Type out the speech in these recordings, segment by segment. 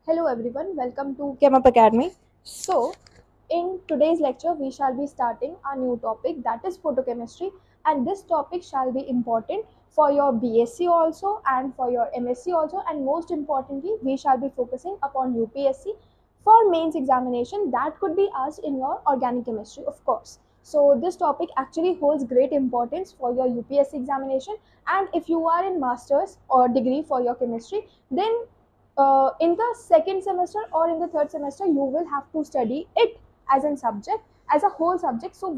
Hello everyone, welcome to ChemUp Academy. So, in today's lecture, we shall be starting a new topic that is photochemistry, and this topic shall be important for your BSc also and for your MSc also, and most importantly, we shall be focusing upon UPSC for mains examination that could be asked in your organic chemistry, of course. So, this topic actually holds great importance for your UPSC examination, and if you are in masters or degree for your chemistry, then in the second semester or in the third semester you will have to study it as a subject, as a whole subject. So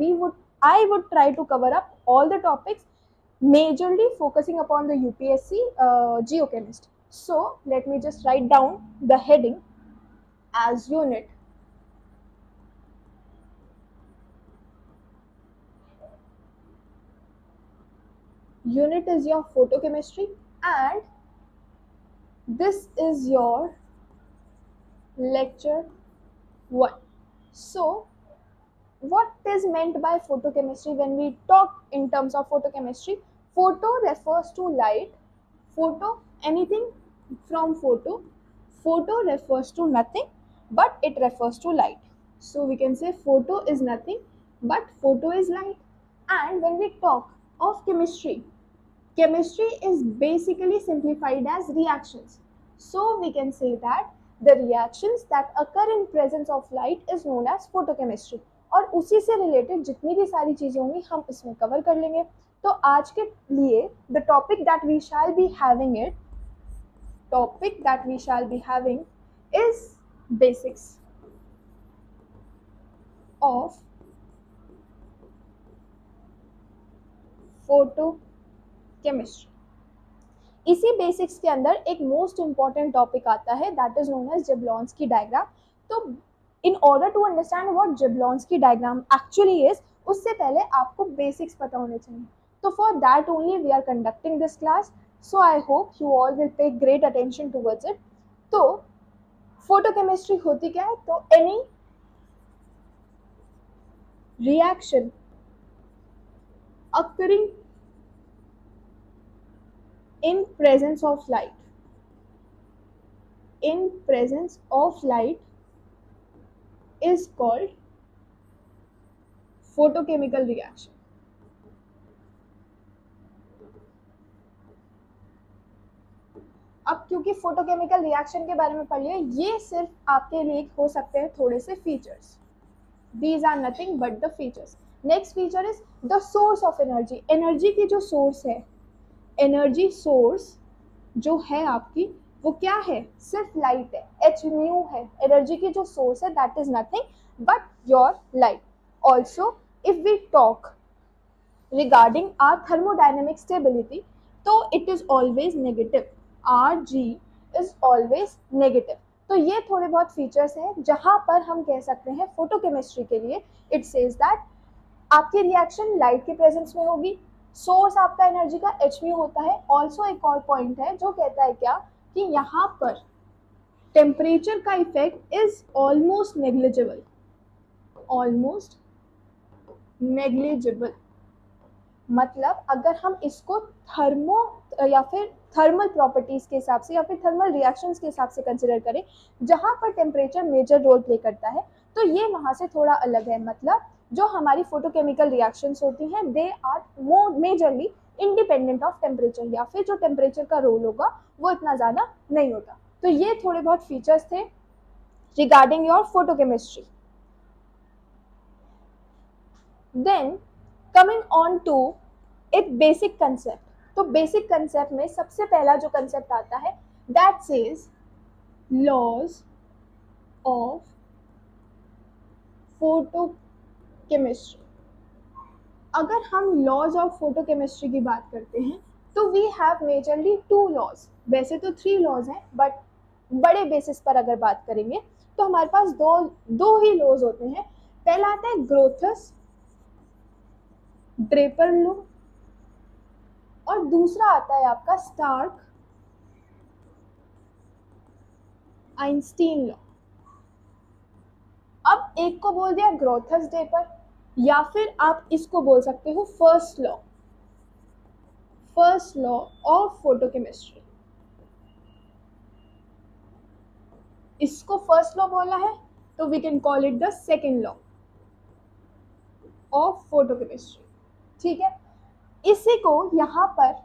I would try to cover up all the topics, majorly focusing upon the UPSC geochemist. So let me just write down the heading as unit. Unit is your photochemistry, and this is your lecture 1. So what is meant by photochemistry? When we talk in terms of photochemistry, photo refers to light. Photo, anything from photo refers to nothing, but it refers to light. So we can say photo is nothing, but photo is light. And when we talk of chemistry, chemistry is basically simplified as reactions. So we can say that the reactions that occur in presence of light is known as photochemistry. और उसी से related जितनी भी सारी चीजें होंगी हम इसमें कवर कर लेंगे. तो आज के लिए the topic that we shall be having it topic that we shall be having is basics of photochemistry. इसी बेसिक्स के अंदर एक मोस्ट इंपॉर्टेंट टॉपिक आता है that is known as Jablonski diagram. तो in order to understand what Jablonski diagram actually is, उससे पहले आपको बेसिक्स पता होने चाहिए. तो for that only we are conducting this class. So I hope you all will pay great attention towards it. तो photochemistry होती क्या है? तो any reaction occurring in presence of light, in presence of light is called photochemical reaction. अब क्योंकि photochemical reaction के बारे में पढ़ लिया, ये सिर्फ आपके लिए हो सकते हैं थोड़े से features. These are nothing but the features. Next feature is the source of energy. Energy की जो सोर्स है, एनर्जी सोर्स जो है आपकी, वो क्या है? सिर्फ लाइट है, एच म्यू है. एनर्जी की जो सोर्स है that is nothing but your light. Also if we talk regarding our thermodynamic stability, तो it is always negative. Rg is always negative. तो ये थोड़े बहुत फीचर्स हैं जहां पर हम कह सकते हैं फोटोकेमिस्ट्री के लिए इट सेज दैट आपकी रिएक्शन लाइट के प्रेजेंस में होगी. सोर्स आपका एनर्जी का एच म्यू होता है. ऑल्सो एक और पॉइंट है जो कहता है क्या कि यहाँ पर टेम्परेचर का effect is almost negligible. Almost negligible मतलब अगर हम इसको थर्मो या फिर थर्मल प्रॉपर्टीज के हिसाब से या फिर थर्मल रिएक्शंस के हिसाब से कंसिडर करें, जहां पर टेम्परेचर मेजर रोल प्ले करता है, तो ये वहां से थोड़ा अलग है. मतलब जो हमारी फोटोकेमिकल रिएक्शंस होती हैं they are majorly independent of temperature, या फिर जो टेम्परेचर का रोल होगा वो इतना ज़्यादा नहीं होता. तो ये थोड़े बहुत फीचर्स थे regarding your photochemistry. Then coming on to एक बेसिक कंसेप्ट. तो बेसिक कंसेप्ट में सबसे पहला जो कंसेप्ट आता है that says laws of photochemistry. अगर हम लॉज ऑफ फोटोकेमिस्ट्री की बात करते हैं तो वी हैव मेजरली 2 लॉज. वैसे तो 3 लॉज हैं बट बड़े बेसिस पर अगर बात करेंगे तो हमारे पास दो ही लॉज होते हैं. पहला आता है ग्रोथस ड्रेपर लॉ और दूसरा आता है आपका स्टार्क आइंस्टीन लॉ. अब एक को बोल दिया ग्रोथस ड्रेपर, या फिर आप इसको बोल सकते हो फर्स्ट लॉ ऑफ फोटोकेमिस्ट्री. इसको फर्स्ट लॉ बोला है तो we can call it the second law of photochemistry. ठीक है, इसी को यहाँ पर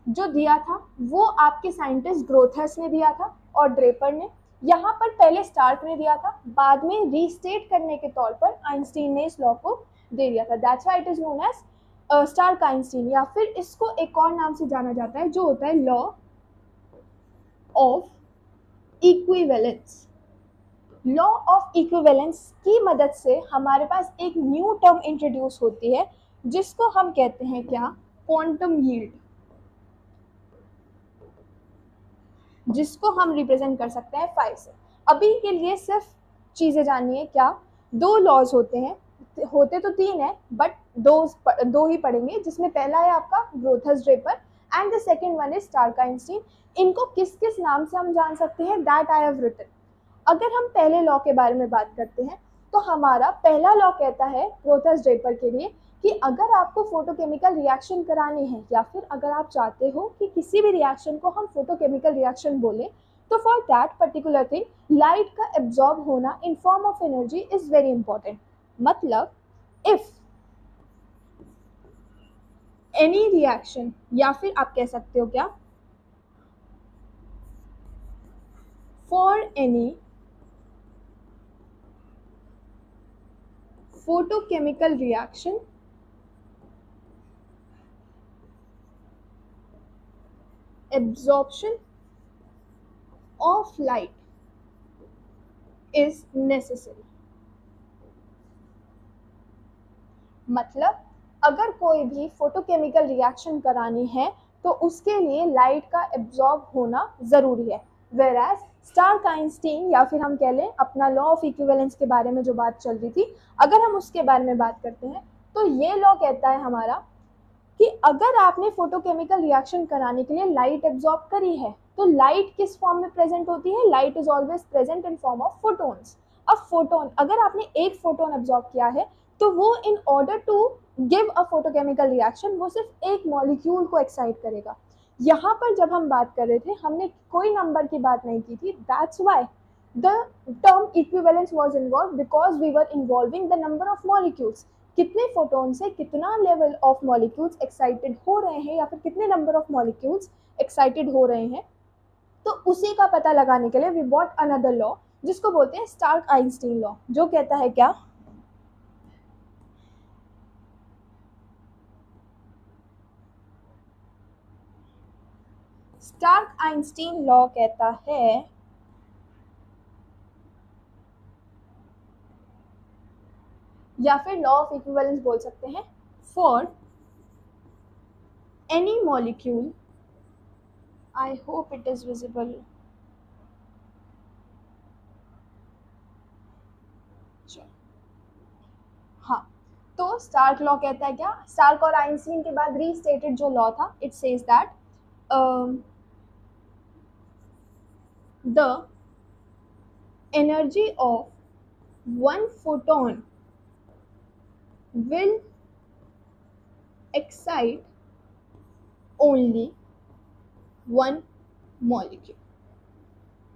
जो दिया था वो आपके साइंटिस्ट ग्रोथर्स ने दिया था और ड्रेपर ने। यहाँ पर पहले स्टार्क ने दिया था, बाद में रीस्टेट करने के तौर पर आइंस्टीन ने इस लॉ को दे दिया था। That's why it is known as Stark Einstein, या फिर इसको एक और नाम से जाना जाता है जो होता है law of equivalence. Law of equivalence की मदद से हमारे पास एक न्यू टर्म इंट्रोड्यूस होती है जिसको हम कहते हैं क्या, क्वांटम यील्ड, जिसको हम रिप्रेजेंट कर सकते हैं 5 से। अभी के लिए सिर्फ चीज़ें जाननी है क्या, 2 लॉज होते हैं, होते तो 3 है बट दो ही पढ़ेंगे, जिसमें पहला है आपका Grotthuss Draper and the second one is Stark Einstein. इनको किस किस नाम से हम जान सकते हैं, दैट आई हैव रिटन। अगर हम पहले लॉ के बारे में बात करते हैं तो हमारा पहला लॉ कहता है ग्रोथर्स ड्रेपर के लिए कि अगर आपको फोटोकेमिकल रिएक्शन करानी है या फिर अगर आप चाहते हो कि किसी भी रिएक्शन को हम फोटोकेमिकल रिएक्शन बोले, तो for that particular thing light का एब्जॉर्ब होना इन form of energy is very important. मतलब इफ एनी रिएक्शन, या फिर आप कह सकते हो क्या, for any photochemical reaction absorption of light is necessary। मतलब अगर कोई भी फोटोकेमिकल रिएक्शन करानी है तो उसके लिए लाइट का एब्जॉर्ब होना ज़रूरी है। वेराज स्टार्क आइंस्टीन, या फिर हम कह लें अपना लॉ ऑफ इक्विवेलेंस के बारे में जो बात चल रही थी, अगर हम उसके बारे में बात करते हैं तो ये लॉ कहता है हमारा कि अगर आपने फोटोकेमिकल रिएक्शन कराने के लिए लाइट एब्जॉर्ब करी है तो लाइट किस फॉर्म में प्रेजेंट होती है, light is always present in form of photons. अब फोटोन, अगर आपने एक फोटोन एब्जॉर्ब किया है तो वो in order to give a photochemical reaction वो सिर्फ एक मॉलिक्यूल को एक्साइट करेगा। यहाँ पर जब हम बात कर रहे थे हमने कोई नंबर की बात नहीं की थी, that's why the term equivalence was involve because we were involving the number of molecules. कितने फोटोन से कितना लेवल ऑफ मॉलिक्यूल्स एक्साइटेड हो रहे हैं या फिर कितने नंबर ऑफ मॉलिक्यूल्स एक्साइटेड हो रहे हैं, तो उसी का पता लगाने के लिए वी बॉट अनदर लॉ जिसको बोलते हैं स्टार्क आइंस्टीन लॉ, जो कहता है क्या, स्टार्क आइंस्टीन लॉ कहता है या फिर लॉ ऑफ इक्विवेलेंस बोल सकते हैं, for any molecule, I hope it is visible, हाँ, तो स्टार्क लॉ कहता है क्या, स्टार्क और आइंस्टीन के बाद रीस्टेटेड जो लॉ था, it says that the energy of one photon will excite only one molecule।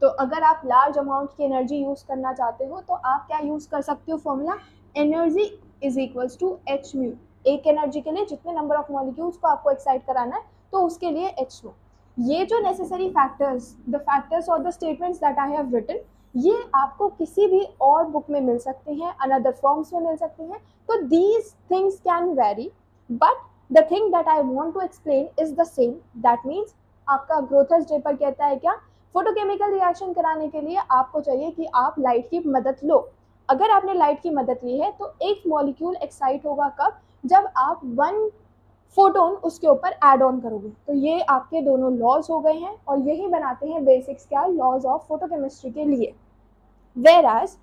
तो अगर आप लार्ज अमाउंट की एनर्जी यूज करना चाहते हो तो आप क्या यूज कर सकते हो, formula energy is equals to H mu. एक एनर्जी के लिए जितने नंबर ऑफ मॉलिक्यूल्स को आपको एक्साइट कराना है तो उसके लिए एच म्यू। ये जो नेसेसरी फैक्टर्स, द फैक्टर्स और the statements that I have written, ये आपको किसी भी और बुक में मिल सकते हैं, अनदर फॉर्म्स में मिल सकते हैं। तो these things can vary but the thing that I want to explain is the same. That means आपका ग्रोथर्स ड्रेपर कहता है क्या, फोटोकेमिकल रिएक्शन कराने के लिए आपको चाहिए कि आप लाइट की मदद लो। अगर आपने लाइट की मदद ली है तो एक मॉलिक्यूल एक्साइट होगा कब, जब आप वन फोटोन उसके ऊपर ऐड ऑन करोगे। तो ये आपके दोनों लॉज हो गए हैं और यही बनाते हैं बेसिक्स क्या, लॉज ऑफ फोटोकेमिस्ट्री के लिए। वेराज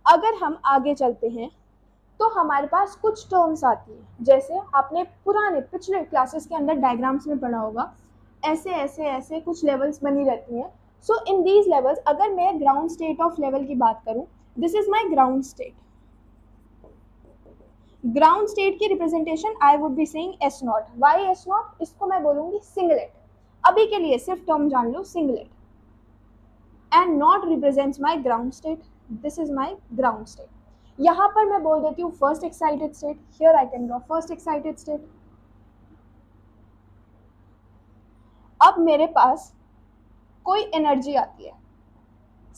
अगर हम आगे चलते हैं तो हमारे पास कुछ टर्म्स आती है, जैसे आपने पुराने पिछले क्लासेस के अंदर डायग्राम्स में पढ़ा होगा, ऐसे ऐसे ऐसे कुछ लेवल्स बनी रहती हैं। सो इन दीज लेवल्स अगर मैं ग्राउंड स्टेट ऑफ लेवल की बात करूं, this is my ground state. Ground state की representation I would be saying S naught. Why S naught, इसको मैं बोलूंगी सिंगलेट। अभी के लिए सिर्फ टर्म जान लो singlet. And naught represents my ground state, this is my ground state. यहाँ पर मैं बोल देती हूँ first excited state, here I can draw first excited state. अब मेरे पास कोई एनर्जी आती है,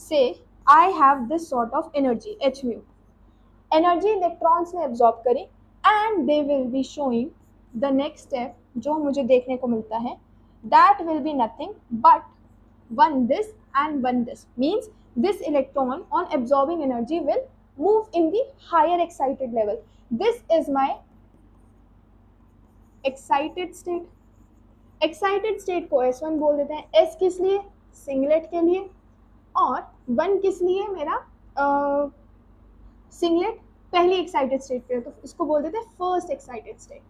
so I have this sort of energy H mu, energy electrons ने एब्जॉर्ब करी and they will be showing the next step जो मुझे देखने को मिलता है, that will be nothing but one this and one this, means this electron on absorbing energy will move in the higher excited level. This is my excited state. excited state को S1 बोल देते हैं। S किस लिए? Singlet के लिए। और 1 किस लिए? मेरा सिंगलेट पहली एक्साइटेड स्टेट पे है, तो इसको बोल देते हैं फर्स्ट एक्साइटेड स्टेट।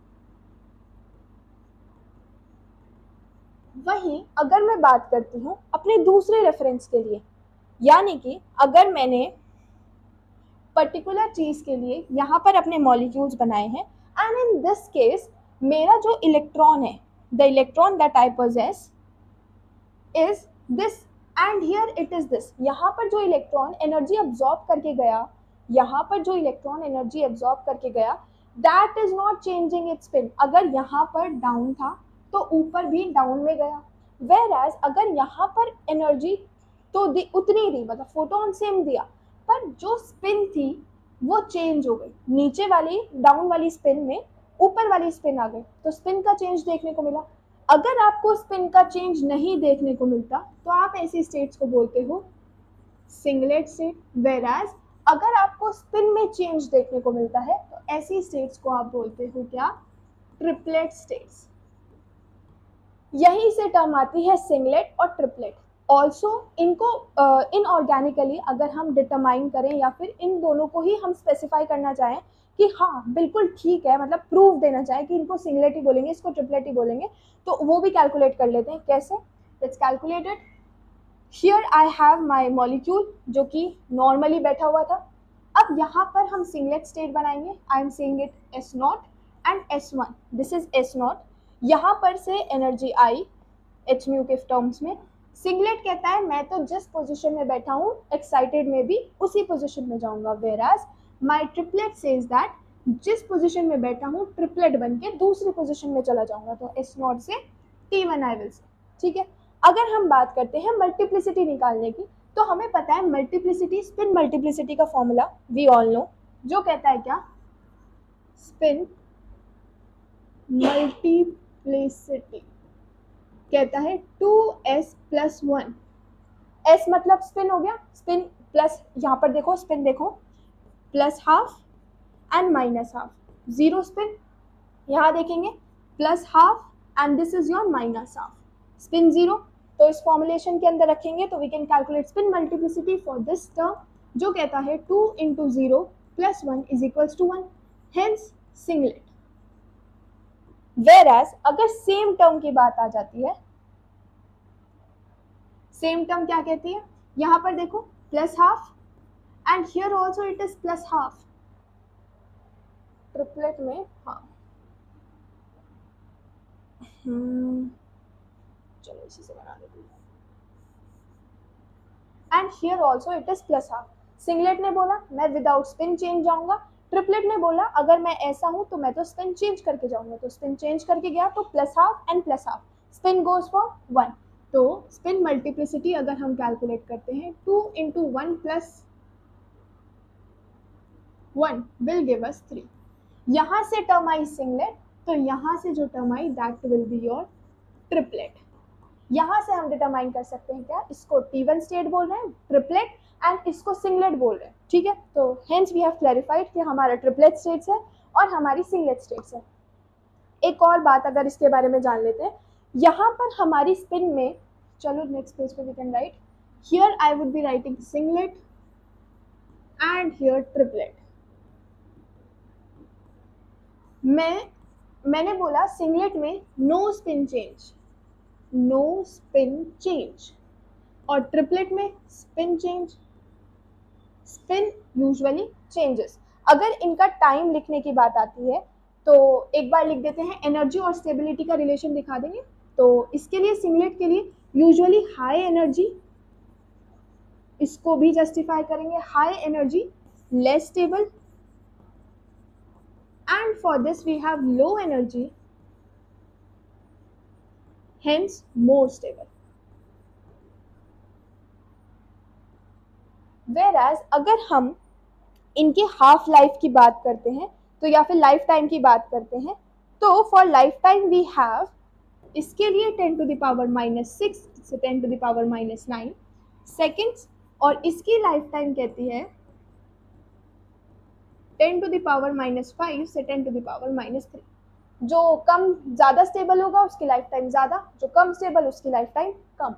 वहीं अगर मैं बात करती हूँ अपने दूसरे रेफरेंस के लिए, यानी कि अगर मैंने पर्टिकुलर चीज के लिए यहाँ पर अपने मॉलिक्यूल्स बनाए हैं एंड इन दिस केस मेरा जो इलेक्ट्रॉन है, the electron that I poses is this and here it is this. यहाँ पर जो इलेक्ट्रॉन एनर्जी अब्सॉर्ब करके गया, यहाँ पर जो इलेक्ट्रॉन एनर्जी अब्सॉर्ब करके गया, that is not changing it's spin. अगर यहाँ पर डाउन था तो ऊपर भी डाउन में गया, वेयर एज अगर यहाँ पर एनर्जी तो उतनी दी, मतलब फोटोन सेम दिया, पर जो स्पिन थी वो चेंज हो गई, नीचे वाली डाउन वाली स्पिन में ऊपर वाली स्पिन आ गई, तो स्पिन का चेंज देखने को मिला। अगर आपको स्पिन का चेंज नहीं देखने को मिलता तो आप ऐसी स्टेट्स को बोलते हो सिंगलेट स्टेट, वेयर एज अगर आपको स्पिन में चेंज देखने को मिलता है तो ऐसी स्टेट्स को आप बोलते हो क्या? Triplet states. यहीं से टर्म आती है सिंगलेट और ट्रिपलेट। ऑल्सो इनको इनऑर्गेनिकली अगर हम डिटरमाइन करें या फिर इन दोनों को ही हम स्पेसिफाई करना चाहें कि हाँ बिल्कुल ठीक है, मतलब प्रूफ देना चाहें कि इनको सिंगलेट ही बोलेंगे, इसको ट्रिपलेट ही बोलेंगे, तो वो भी कैलकुलेट कर लेते हैं। कैसे? Let's calculate it. Here I have my molecule जो कि नॉर्मली बैठा हुआ था। अब यहाँ पर हम सिंगलेट स्टेट बनाएंगे। I am saying it S0 and S1, this is S0। यहाँ पर से एनर्जी आई एच म्यू के टर्म्स में। सिंगलेट कहता है मैं तो जिस पोजीशन में बैठा हूँ एक्साइटेड में भी उसी पोजीशन में जाऊंगा, वेराज माई ट्रिपलेट सेज दैट जिस पोजीशन में बैठा हूँ ट्रिपलेट बन के दूसरी पोजीशन में चला जाऊंगा, तो S0 से T1 आई विल से। ठीक है, अगर हम बात करते हैं मल्टीप्लिसिटी निकालने की, तो हमें पता है मल्टीप्लिसिटी, स्पिन मल्टीप्लिसिटी का फॉर्मूला वी ऑल नो, जो कहता है क्या? स्पिन मल्टीप्लिसिटी कहता है 2s + 1। s मतलब स्पिन हो गया, स्पिन प्लस, यहाँ पर देखो स्पिन देखो, plus half and minus half, zero spin. यहाँ देखेंगे plus half and this is your minus half, spin zero. तो इस फॉर्मुलेशन के अंदर रखेंगे तो we can calculate spin multiplicity for this term, जो कहता है 2 × 0 + 1 = 1, हेंस सिंगलेट। वेयरएज अगर सेम टर्म की बात आ जाती है, सेम टर्म क्या कहती है? यहाँ पर देखो plus half and here also it is plus half, triplet में। हाँ चलो इसी से बना देते हैं। And here also it is plus half. Singlet ने बोला मैं विदाउट स्पिन चेंज जाऊंगा, ट्रिपलेट ने बोला अगर मैं ऐसा हूं तो मैं तो स्पिन चेंज करके जाऊंगा, तो स्पिन चेंज करके गया तो plus half and plus half, spin goes for 1। तो स्पिन मल्टीप्लिसिटी अगर हम कैलकुलेट करते हैं 2 × 1 + 1 विल गिव अस 3। यहाँ से टर्म आई सिंगलेट, तो यहाँ से जो term I that will be your triplet. यहाँ से हम डिटरमाइन कर सकते हैं क्या? इसको T1 स्टेट बोल रहे हैं ट्रिपलेट एंड इसको सिंगलेट बोल रहे हैं। ठीक है, तो हेंस वी हैव क्लैरिफाइड कि हमारा ट्रिपलेट स्टेट्स है और हमारी सिंगलेट स्टेट्स है। एक और बात अगर इसके बारे में जान लेते हैं, यहाँ पर हमारी स्पिन में, चलो नेक्स्ट पेज पे we can write, here I would be writing singlet and here triplet. मैंने बोला सिंगलेट में no spin change, no spin change, और ट्रिपलेट में spin change, spin usually changes. अगर इनका टाइम लिखने की बात आती है तो एक बार लिख देते हैं, एनर्जी और स्टेबिलिटी का रिलेशन दिखा देंगे। तो इसके लिए सिंगलेट के लिए यूजुअली हाई एनर्जी इसको भी जस्टिफाई करेंगे, high energy less stable, and for this we have low energy, hence more stable. whereas अगर हम इनके हाफ लाइफ की बात करते हैं तो या फिर लाइफ टाइम की बात करते हैं तो for life time we have इसके लिए 10 टू द पावर -6 से 10 टू द पावर -9 सेकेंड्स, और इसकी लाइफ टाइम कहती है 10 टू द पावर -5 से 10 टू द पावर -3। जो कम ज़्यादा स्टेबल होगा उसकी लाइफ टाइम ज़्यादा, जो कम स्टेबल उसकी लाइफ टाइम कम।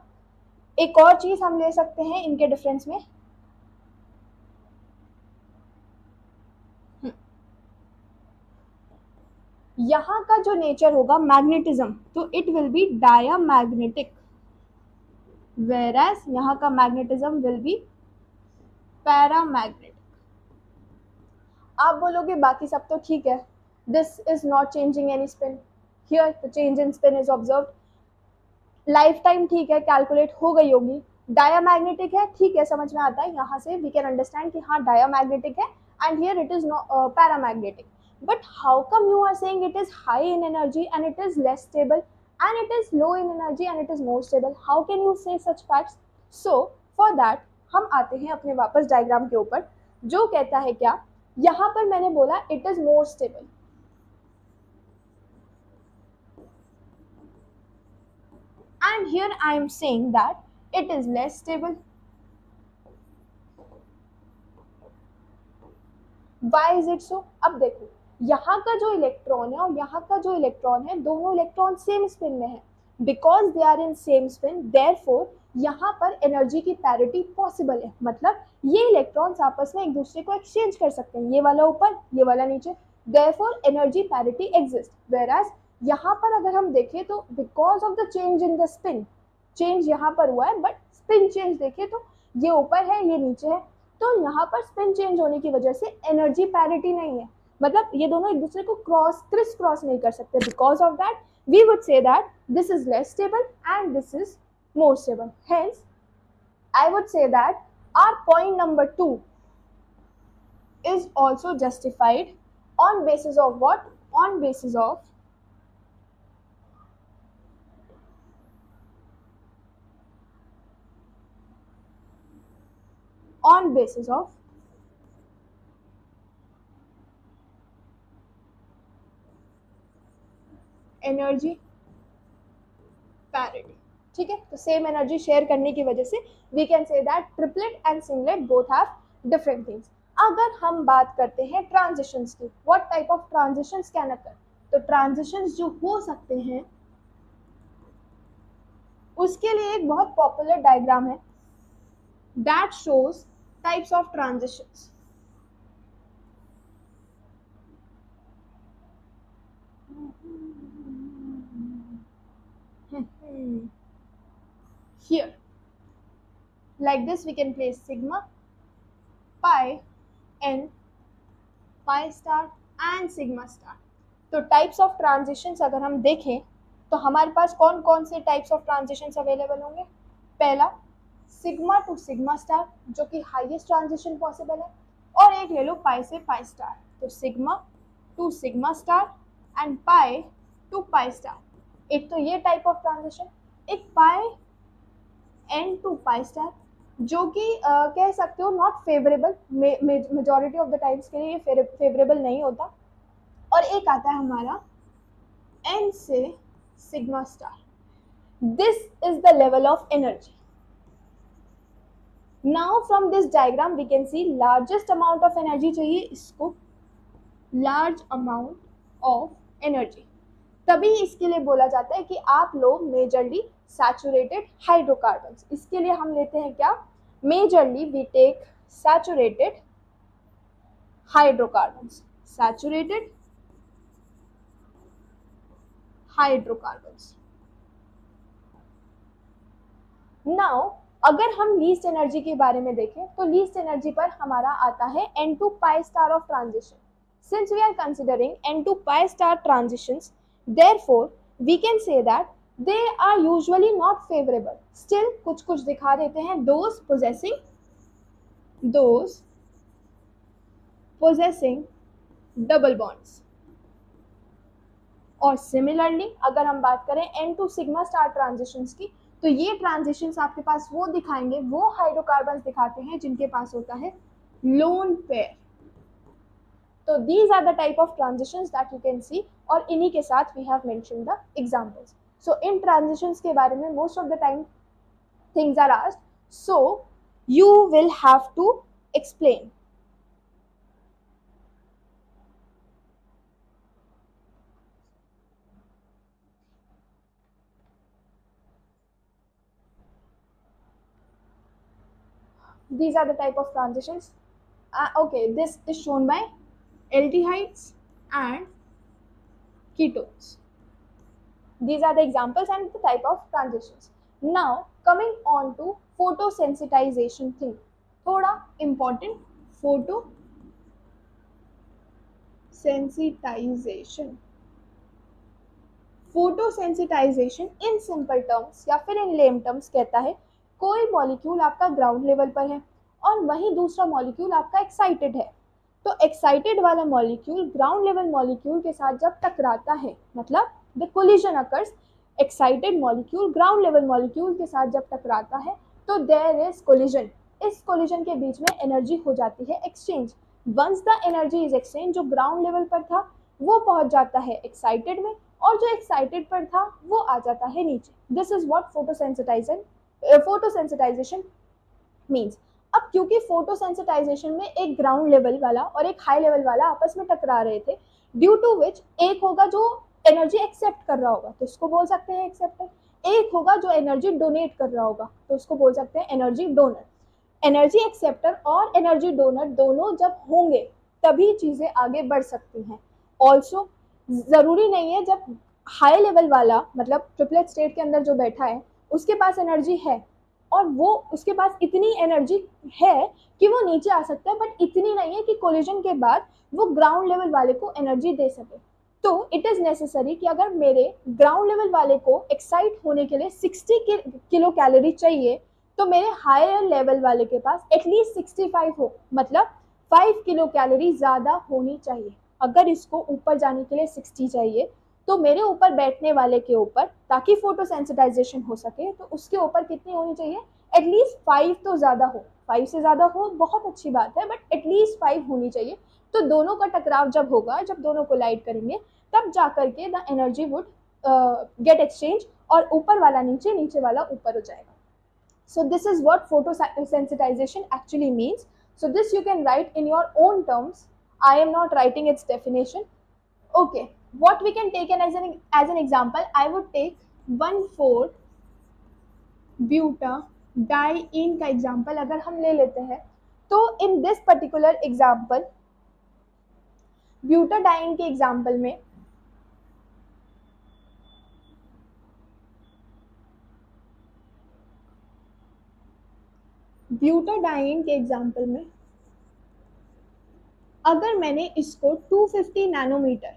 एक और चीज़ हम ले सकते हैं इनके डिफरेंस में, यहाँ का जो नेचर होगा मैग्नेटिज्म, तो it will be diamagnetic, whereas यहाँ का मैग्नेटिज्म विल बी पैरामैग्नेटिक। आप बोलोगे बाकी सब तो ठीक है, this is not changing any spin, here the change in spin is observed, life time ठीक है कैलकुलेट हो गई होगी, डायामैग्नेटिक है ठीक है समझ में आता है, यहाँ से वी कैन अंडरस्टैंड कि हाँ डायामैग्नेटिक है and here it is paramagnetic. But how come you are saying it is high in energy and it is less stable and it is low in energy and it is more stable? How can you say such facts? So for that हम आते हैं अपने वापस diagram के ऊपर, जो कहता है क्या, यहाँ पर मैंने बोला it is more stable, and here I am saying that it is less stable. Why is it so? अब देखो यहाँ का जो इलेक्ट्रॉन है और यहाँ का जो इलेक्ट्रॉन है, दोनों इलेक्ट्रॉन सेम स्पिन में है, because they are in same spin, therefore यहाँ पर एनर्जी की पैरिटी पॉसिबल है, मतलब ये इलेक्ट्रॉन्स आपस में एक दूसरे को एक्सचेंज कर सकते हैं, ये वाला ऊपर ये वाला नीचे, therefore energy parity exist. Whereas यहाँ पर अगर हम देखें तो because of the change in the spin, change यहाँ पर हुआ है बट स्पिन चेंज देखें तो ये ऊपर है ये नीचे है, तो यहाँ पर स्पिन चेंज होने की वजह से एनर्जी पैरिटी नहीं है, मतलब ये दोनों एक दूसरे को क्रिस क्रॉस नहीं कर सकते, because of that we would say that this is less stable and this is more stable, hence I would say that our point number 2 is also justified on basis of what? On basis of energy parity. ठीक है, तो same energy share करने की वजह से we can say that triplet and singlet both have different things. अगर हम बात करते हैं ट्रांजिशंस की, what type of transitions can occur, तो ट्रांजिशंस जो हो सकते हैं उसके लिए एक बहुत पॉपुलर डायग्राम है that shows types of transitions. Here, like this we can place sigma, pi, n, pi star and sigma star। तो टाइप्स ऑफ ट्रांजिशंस अगर हम देखें तो हमारे पास कौन कौन से टाइप्स ऑफ ट्रांजिशंस अवेलेबल होंगे। पहला सिग्मा टू सिग्मा स्टार जो कि हाईएस्ट ट्रांजिशन पॉसिबल है, और एक ले लो पाई से पाई स्टार, तो sigma to sigma star and pi to pi star, एक तो ये टाइप ऑफ ट्रांजिशन। एक pi n to pi star जो कि कह सकते हो not favourable, majority of the times के लिए ये फेवरेबल नहीं होता। और एक आता है हमारा एन से sigma star, this is the level of energy. Now from this diagram we can see largest amount of energy चाहिए इसको, लार्ज अमाउंट ऑफ एनर्जी, तभी इसके लिए बोला जाता है कि आप लोग मेजरली सैचुरेटेड हाइड्रोकार्बन्स, इसके लिए हम लेते हैं क्या, majorly we take saturated hydrocarbons, saturated hydrocarbons. Now अगर हम लीस्ट एनर्जी के बारे में देखें तो लीस्ट एनर्जी पर हमारा आता है n to pi star of transition। Since we are considering n to pi star transitions, therefore we can say that they are usually not favorable, still कुछ कुछ दिखा देते हैं those possessing those possessing double bonds. और similarly अगर हम बात करें N2 सिग्मा स्टार ट्रांजिशंस की, तो ये ट्रांजिशंस आपके पास वो दिखाएंगे, वो हाइड्रोकार्बन्स दिखाते हैं जिनके पास होता है लोन पेयर. तो these are the type of transitions that you can see, और इन्हीं के साथ we have mentioned the examples. So in transitions के बारे में most of the time things are asked, so you will have to explain. These are the type of transitions. Okay, this is shown by aldehydes and ketones. These are the examples and the type of transitions. Now coming on to photosensitization thing, थोड़ा important, photosensitization. Photosensitization in simple terms या फिर इन लेम terms कहता है कोई molecule आपका ground level पर है और वहीं दूसरा मॉलिक्यूल आपका एक्साइटेड है, तो एक्साइटेड वाला मॉलिक्यूल ग्राउंड लेवल मॉलिक्यूल के साथ जब टकराता है, मतलब the collision occurs, excited molecule ground level molecule के साथ जब टकराता है तो देयर इज कोलिजन. इस कोलिजन के बीच में एनर्जी हो जाती है exchange. Once the energy is exchange, जो ग्राउंड लेवल पर था वो पहुंच जाता है एक्साइटेड में और जो एक्साइटेड पर था वो आ जाता है नीचे. This is what photosensitization means. अब क्योंकि फोटोसेंसिटाइजेशन में एक ग्राउंड लेवल वाला और एक हाई लेवल वाला आपस में टकरा रहे थे, ड्यू टू विच एक होगा जो एनर्जी एक्सेप्ट कर रहा होगा तो उसको बोल सकते हैं एक्सेप्टर, एक होगा जो एनर्जी डोनेट कर रहा होगा तो उसको बोल सकते हैं एनर्जी डोनर. एनर्जी एक्सेप्टर और एनर्जी डोनर दोनों जब होंगे तभी चीजें आगे बढ़ सकती हैं. ऑल्सो जरूरी नहीं है जब हाई लेवल वाला, मतलब ट्रिपलेट स्टेट के अंदर जो बैठा है उसके पास एनर्जी है और वो उसके पास इतनी एनर्जी है कि वो नीचे आ सकता है, बट इतनी नहीं है कि कोलिजन के बाद वो ग्राउंड लेवल वाले को एनर्जी दे सके. तो इट इज नेसेसरी कि अगर मेरे ग्राउंड लेवल वाले को एक्साइट होने के लिए 60 किलो कैलोरी चाहिए तो मेरे हायर लेवल वाले के पास एटलीस्ट 65 हो, मतलब 5 किलो कैलोरी ज्यादा होनी चाहिए. अगर इसको ऊपर जाने के लिए 60 चाहिए तो मेरे ऊपर बैठने वाले के ऊपर, ताकि फोटोसेंसिटाइजेशन हो सके, तो उसके ऊपर कितनी होनी चाहिए, एटलीस्ट 5 तो ज्यादा हो. 5 से ज्यादा हो बहुत अच्छी बात है, बट एटलीस्ट 5 होनी चाहिए. तो दोनों का टकराव जब होगा, जब दोनों कोलाइड करेंगे, तब जाकर के the energy would get exchange और ऊपर वाला नीचे, नीचे वाला ऊपर हो जाएगा. So this is what photosensitization actually means. So this you can write in your own terms. I am not writing its definition. Okay, what we can take as an example, I would take 1,4 butadiene का example अगर हम ले लेते हैं, तो in this particular example, butadiene के example में अगर मैंने इसको 250 नैनोमीटर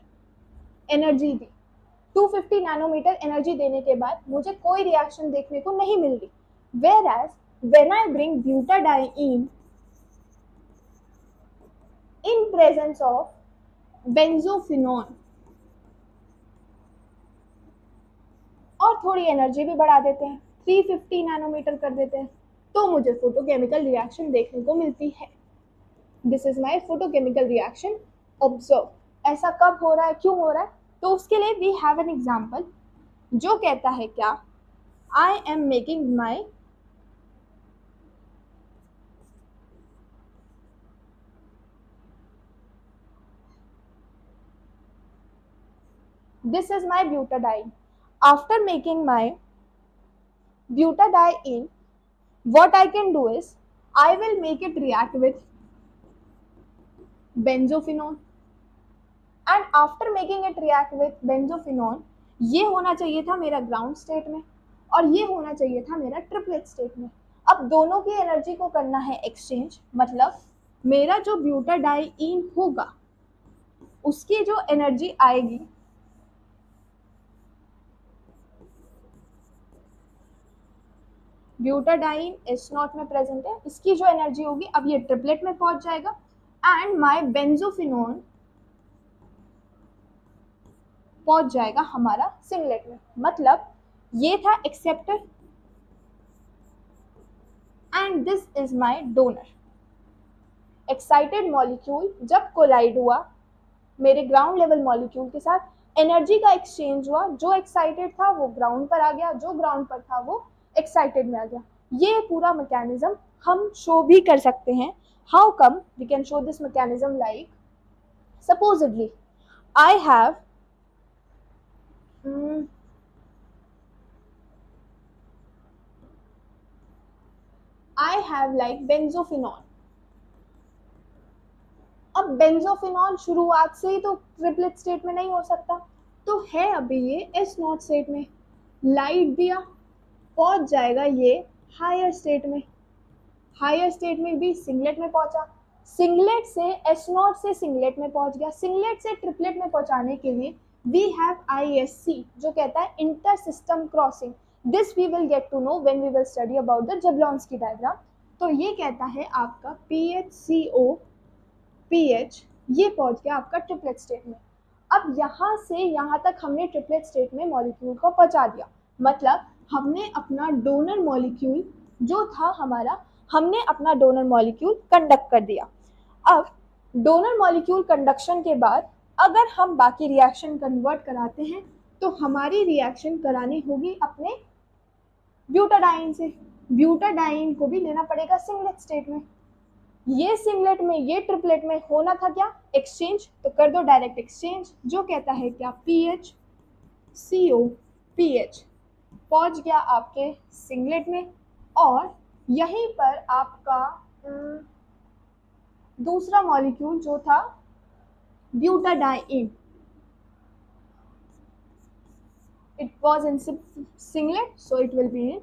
एनर्जी दी, 250 नैनोमीटर एनर्जी देने के बाद मुझे कोई रिएक्शन देखने को नहीं मिल रही, whereas when I bring butadiene in presence of benzophenone और थोड़ी एनर्जी भी बढ़ा देते हैं, 350 नैनोमीटर कर देते हैं, तो मुझे फोटोकेमिकल रिएक्शन देखने को मिलती है. This is my photochemical reaction. Observe, ऐसा कब हो रहा है, क्यों हो रहा है, तो उसके लिए वी हैव एन एग्जाम्पल जो कहता है क्या, I am making my this is my butadiene. After making my butadiene, what I can do is I will make it react with benzophenone, and after making it react with benzophenone, ये होना चाहिए था मेरा ground state में और ये होना चाहिए था मेरा ट्रिपलेट स्टेट में. अब दोनों की एनर्जी को करना है एक्सचेंज, मतलब मेरा जो ब्यूटाडाइईन होगा उसकी जो एनर्जी आएगी ब्यूटाडाइन एस नॉट में प्रेजेंट है, इसकी जो एनर्जी होगी अब ये ट्रिपलेट में पहुंच जाएगा एंड माय बेंजोफिनोन पहुंच जाएगा हमारा सिंगलेट में। मतलब ये था acceptor and this is my donor. Excited molecule जब कोलाइड हुआ मेरे ग्राउंड लेवल मॉलिक्यूल के साथ, एनर्जी का एक्सचेंज हुआ, जो एक्साइटेड था वो ग्राउंड पर आ गया, जो ग्राउंड पर था वो एक्साइटेड में आ गया। ये पूरा मैकेनिज्म हम शो भी कर सकते हैं। How come we can show this mechanism? Like supposedly I have like benzophenone। अब बेंजोफिनॉल शुरुआत से ही तो ट्रिपलेट स्टेट में नहीं हो सकता, तो है अभी ये एस नॉट स्टेट में। लाइट दिया, पहुंच जाएगा ये हायर स्टेट में, हायर स्टेट में भी सिंगलेट में पहुंचा, सिंगलेट से एस नॉट से सिंगलेट में पहुंच गया, सिंगलेट से ट्रिपलेट में पहुंचाने के लिए वी हैव ISC जो कहता है inter system crossing. This we will get to know when we will study about the Jablonski diagram. तो ये कहता है आपका PHCO PH ये पहुंच गया आपका ट्रिपलेट स्टेट में। अब यहाँ से यहाँ तक हमने ट्रिपलेट स्टेट में मॉलिक्यूल को पहुंचा दिया, मतलब हमने अपना डोनर मॉलिक्यूल जो था हमारा, हमने अपना डोनर मॉलिक्यूल कंडक्ट कर दिया। अब डोनर मॉलिक्यूल कंडक्शन के बाद अगर हम बाकी रिएक्शन कन्वर्ट कराते हैं तो हमारी रिएक्शन करानी होगी अपने ब्यूटाडाइन से। ब्यूटाडाइन को भी लेना पड़ेगा सिंगलेट स्टेट में। ये सिंगलेट में ये ट्रिपलेट में होना था क्या? एक्सचेंज। तो कर दो डायरेक्ट एक्सचेंज, जो कहता है क्या PHCO PH पहुंच गया आपके सिंगलेट में, और यहीं पर आपका दूसरा मॉलिक्यूल जो था butadiene, it was in singlet, so it will be in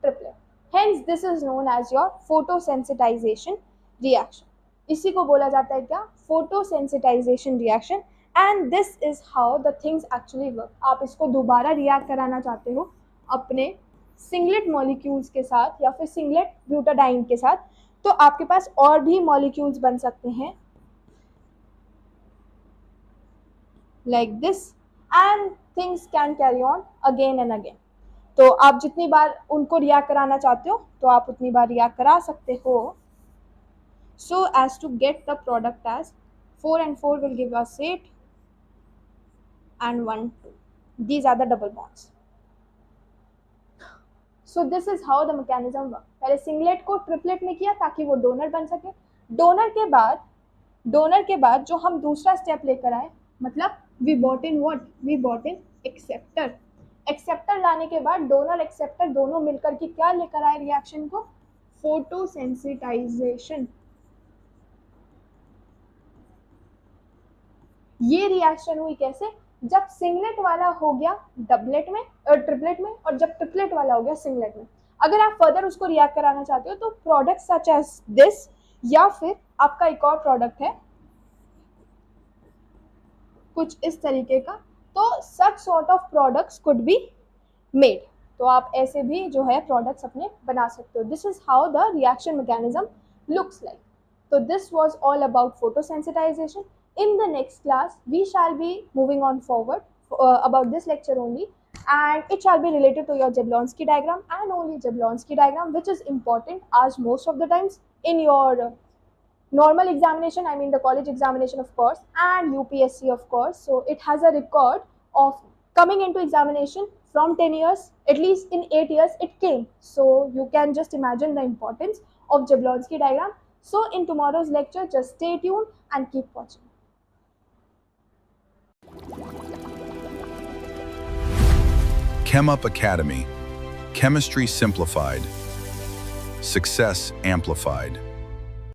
triplet. Hence this is known as your photosensitization reaction. इसी को बोला जाता है क्या? photosensitization reaction, and this is how the things actually work. आप इसको दोबारा रिएक्ट कराना चाहते हो अपने सिंगलेट मॉलिक्यूल्स के साथ या फिर सिंगलेट ब्यूटाडाइन के साथ, तो आपके पास और भी मॉलिक्यूल्स बन सकते हैं like this, and things can carry on again and again. तो आप जितनी बार उनको रिएक्ट कराना चाहते हो तो आप उतनी बार रिएक्ट करा सकते हो, so as to get the product as 4 and 4 will give us 8 and 1 2. These are the double bonds. So this is how the mechanism works. पहले सिंगलेट को ट्रिपलेट में किया ताकि वो डोनर बन सके। डोनर के बाद जो हम दूसरा स्टेप लेकर आए, मतलब we bought in what? We bought in acceptor. Acceptor लाने के बाद डोनर एक्सेप्टर दोनों मिलकर के क्या लेकर आए रिएक्शन को? फोटोसेंसिटाइजेशन। ये रिएक्शन हुई कैसे? जब सिंगलेट वाला हो गया डबलेट में और ट्रिपलेट में, और जब ट्रिपलेट वाला हो गया सिंगलेट में। अगर आप फर्दर उसको रिएक्ट कराना चाहते हो तो प्रोडक्ट सच एज दिस, या फिर आपका एक और प्रोडक्ट है कुछ इस तरीके का, तो सच sort of products could be made. तो आप ऐसे भी जो है प्रोडक्ट्स अपने बना सकते हो। This is how the reaction mechanism looks like. So this was all about photosensitization. In the next class, we shall be moving on forward about this lecture only, and it shall be related to your Jablonski diagram, and only Jablonski diagram, which is important as most of the times in your normal examination, I mean the college examination of course, and UPSC of course. So it has a record of coming into examination from 10 years, at least in 8 years it came. So you can just imagine the importance of Jablonski diagram. So in tomorrow's lecture, just stay tuned and keep watching. ChemUp Academy. Chemistry simplified. Success amplified.